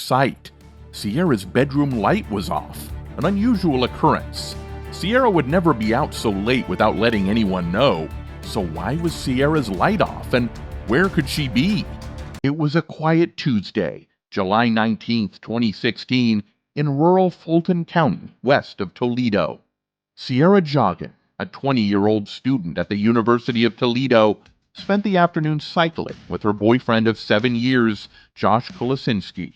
sight. Sierra's bedroom light was off, an unusual occurrence. Sierra would never be out so late without letting anyone know, so why was Sierra's light off, and where could she be? It was a quiet Tuesday, July 19th, 2016, in rural Fulton County, west of Toledo. Sierah Joughin, a 20-year-old student at the University of Toledo, spent the afternoon cycling with her boyfriend of 7 years, Josh Kolasinski.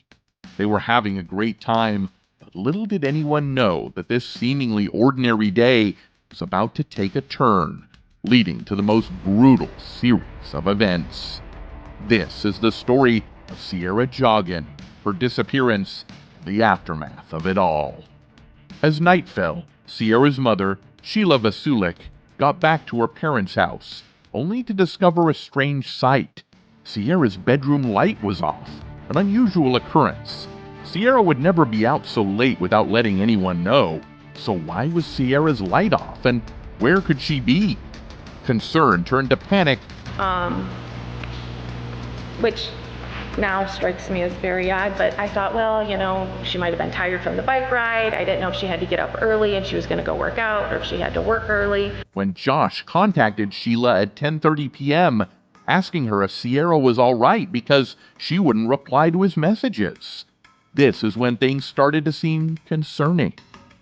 They were having a great time, but little did anyone know that this seemingly ordinary day was about to take a turn, leading to the most brutal series of events. This is the story of Sierah Joughin, her disappearance, the aftermath of it all. As night fell, Sierra's mother, Sheila Vasulik, got back to her parents' house, only to discover a strange sight. Sierra's bedroom light was off, an unusual occurrence. Sierra would never be out so late without letting anyone know, so why was Sierra's light off, and where could she be? Concern turned to panic. Which now strikes me as very odd, but I thought, well, she might have been tired from the bike ride. I didn't know if she had to get up early and she was going to go work out, or if she had to work early. When Josh contacted Sheila at 10:30 p.m., asking her if Sierra was all right because she wouldn't reply to his messages. This is when things started to seem concerning.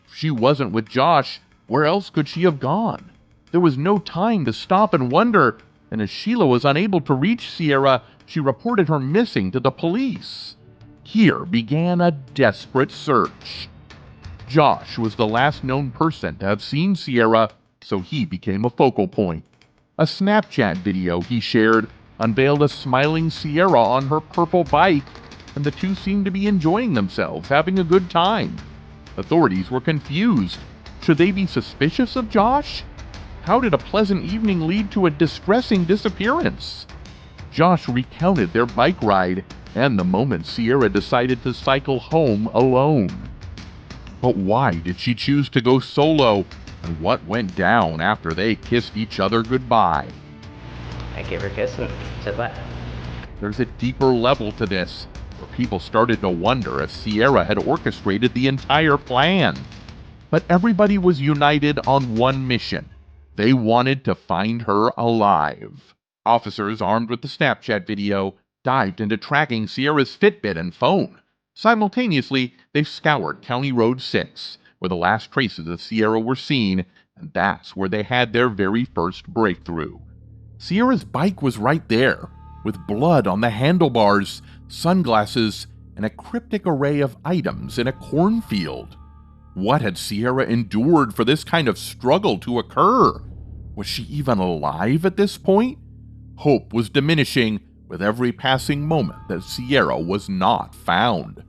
If she wasn't with Josh, where else could she have gone? There was no time to stop and wonder, and as Sheila was unable to reach Sierra, she reported her missing to the police. Here began a desperate search. Josh was the last known person to have seen Sierra, so he became a focal point. A Snapchat video he shared unveiled a smiling Sierra on her purple bike, and the two seemed to be enjoying themselves, having a good time. Authorities were confused. Should they be suspicious of Josh? How did a pleasant evening lead to a distressing disappearance? Josh recounted their bike ride and the moment Sierra decided to cycle home alone. But why did she choose to go solo, and what went down after they kissed each other goodbye? I gave her a kiss and said what? There's a deeper level to this, where people started to wonder if Sierra had orchestrated the entire plan. But everybody was united on one mission. They wanted to find her alive. Officers armed with the Snapchat video dived into tracking Sierra's Fitbit and phone. Simultaneously, they scoured County Road 6, where the last traces of Sierra were seen, and that's where they had their very first breakthrough. Sierra's bike was right there, with blood on the handlebars, sunglasses, and a cryptic array of items in a cornfield. What had Sierra endured for this kind of struggle to occur? Was she even alive at this point? Hope was diminishing with every passing moment that Sierra was not found.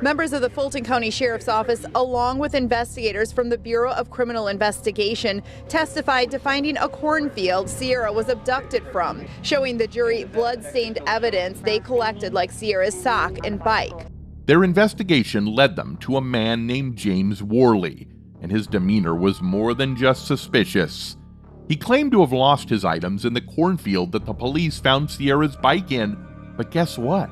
Members of the Fulton County Sheriff's Office, along with investigators from the Bureau of Criminal Investigation, testified to finding a cornfield Sierra was abducted from, showing the jury blood-stained evidence they collected like Sierra's sock and bike. Their investigation led them to a man named James Worley, and his demeanor was more than just suspicious. He claimed to have lost his items in the cornfield that the police found Sierra's bike in, but guess what?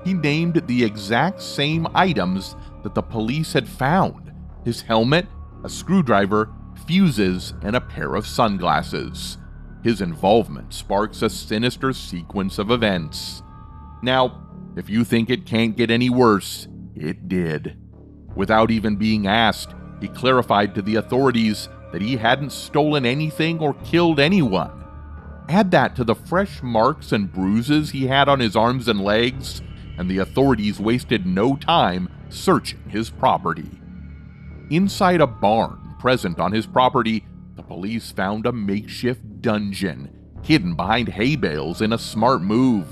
He named the exact same items that the police had found: his helmet, a screwdriver, fuses, and a pair of sunglasses. His involvement sparks a sinister sequence of events. Now, if you think it can't get any worse, it did. Without even being asked, he clarified to the authorities that he hadn't stolen anything or killed anyone. Add that to the fresh marks and bruises he had on his arms and legs, and the authorities wasted no time searching his property. Inside a barn present on his property, the police found a makeshift dungeon, hidden behind hay bales in a smart move.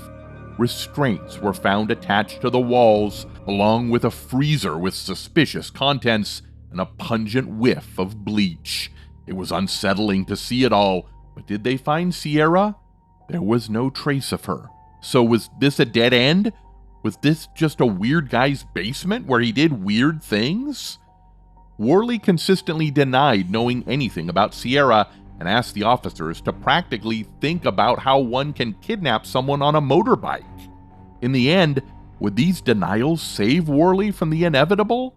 Restraints were found attached to the walls, along with a freezer with suspicious contents and a pungent whiff of bleach. It was unsettling to see it all, but did they find Sierra? There was no trace of her. So was this a dead end? Was this just a weird guy's basement where he did weird things? Worley consistently denied knowing anything about Sierra and asked the officers to practically think about how one can kidnap someone on a motorbike. In the end, Would these denials save Worley from the inevitable?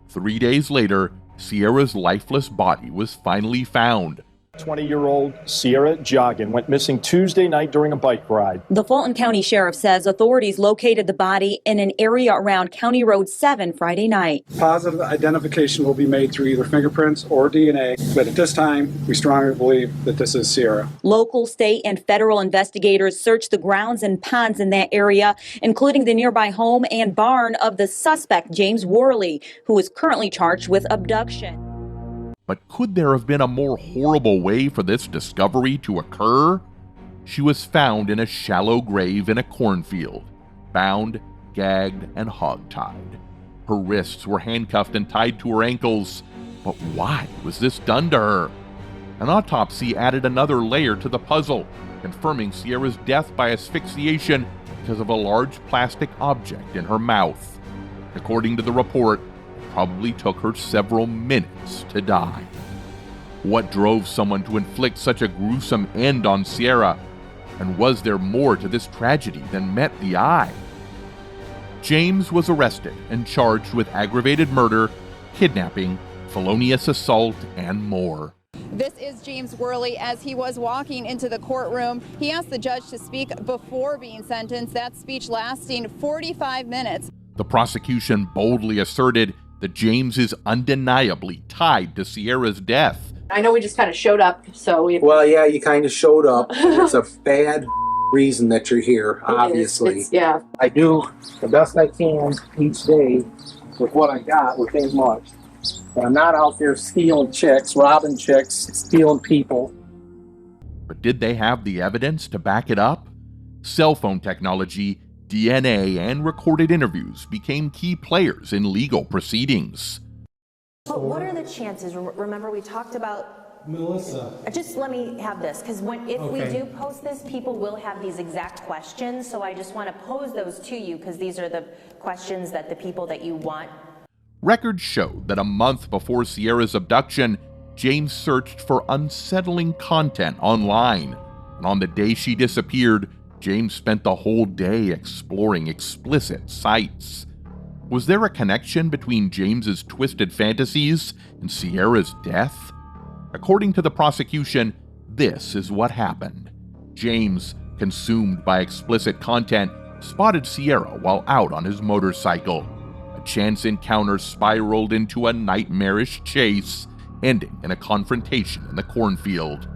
3 days later, Sierah's lifeless body was finally found. 20-year-old Sierah Joughin went missing Tuesday night during a bike ride. The Fulton County Sheriff says authorities located the body in an area around County Road 7 Friday night. Positive identification will be made through either fingerprints or DNA, but at this time, we strongly believe that this is Sierah. Local, state, and federal investigators searched the grounds and ponds in that area, including the nearby home and barn of the suspect, James Worley, who is currently charged with abduction. But could there have been a more horrible way for this discovery to occur? She was found in a shallow grave in a cornfield, bound, gagged, and hogtied. Her wrists were handcuffed and tied to her ankles. But why was this done to her? An autopsy added another layer to the puzzle, confirming Sierah's death by asphyxiation because of a large plastic object in her mouth. According to the report, probably took her several minutes to die. What drove someone to inflict such a gruesome end on Sierah? And was there more to this tragedy than met the eye? James was arrested and charged with aggravated murder, kidnapping, felonious assault, and more. This is James Worley as he was walking into the courtroom. He asked the judge to speak before being sentenced, that speech lasting 45 minutes. The prosecution boldly asserted that James is undeniably tied to Sierah's death. I know we just kind of showed up, so we... Well, yeah, you kind of showed up. It's a bad reason that you're here, obviously. Yeah. I do the best I can each day with what I got, which ain't much. But I'm not out there stealing chicks, robbing chicks, stealing people. But did they have the evidence to back it up? Cell phone technology, DNA, and recorded interviews became key players in legal proceedings. But what are the chances? Remember, we talked about... Melissa. Just let me have this, because if we do post this, people will have these exact questions, so I just want to pose those to you, because these are the questions that the people that you want. Records show that a month before Sierah's abduction, James searched for unsettling content online. And on the day she disappeared, James spent the whole day exploring explicit sites. Was there a connection between James's twisted fantasies and Sierah's death? According to the prosecution, this is what happened. James, consumed by explicit content, spotted Sierah while out on his motorcycle. A chance encounter spiraled into a nightmarish chase, ending in a confrontation in the cornfield.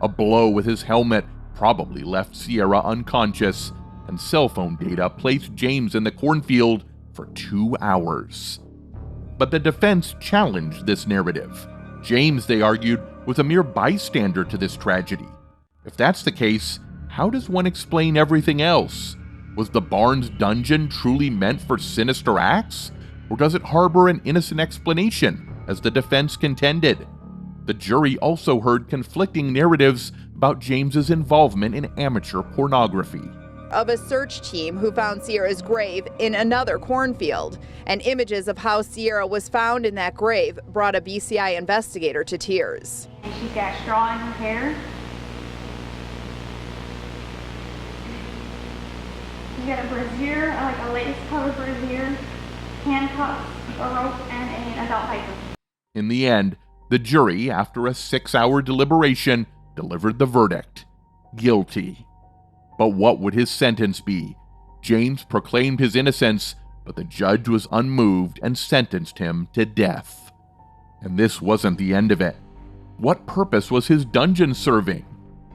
A blow with his helmet probably left Sierah unconscious, and cell phone data placed James in the cornfield for 2 hours. But the defense challenged this narrative. James, they argued, was a mere bystander to this tragedy. If that's the case, how does one explain everything else? Was the barn's dungeon truly meant for sinister acts? Or does it harbor an innocent explanation, as the defense contended? The jury also heard conflicting narratives about James's involvement in amateur pornography. Of a search team who found Sierah's grave in another cornfield, and images of how Sierah was found in that grave brought a BCI investigator to tears. She's got straw in her hair. She's got a brassiere, like a lace-colored brassiere, handcuffs, a rope, and an adult diaper. In the end, the jury, after a 6-hour deliberation, delivered the verdict: guilty. But what would his sentence be? James proclaimed his innocence, but the judge was unmoved and sentenced him to death. And this wasn't the end of it. What purpose was his dungeon serving?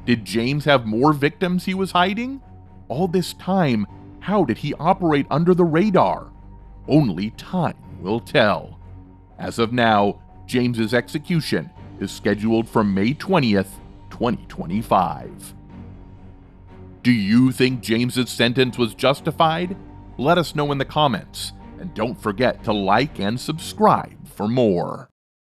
Did James have more victims he was hiding? All this time, how did he operate under the radar? Only time will tell. As of now, James's execution is scheduled for May 20th, 2025. Do you think James's sentence was justified? Let us know in the comments, and don't forget to like and subscribe for more.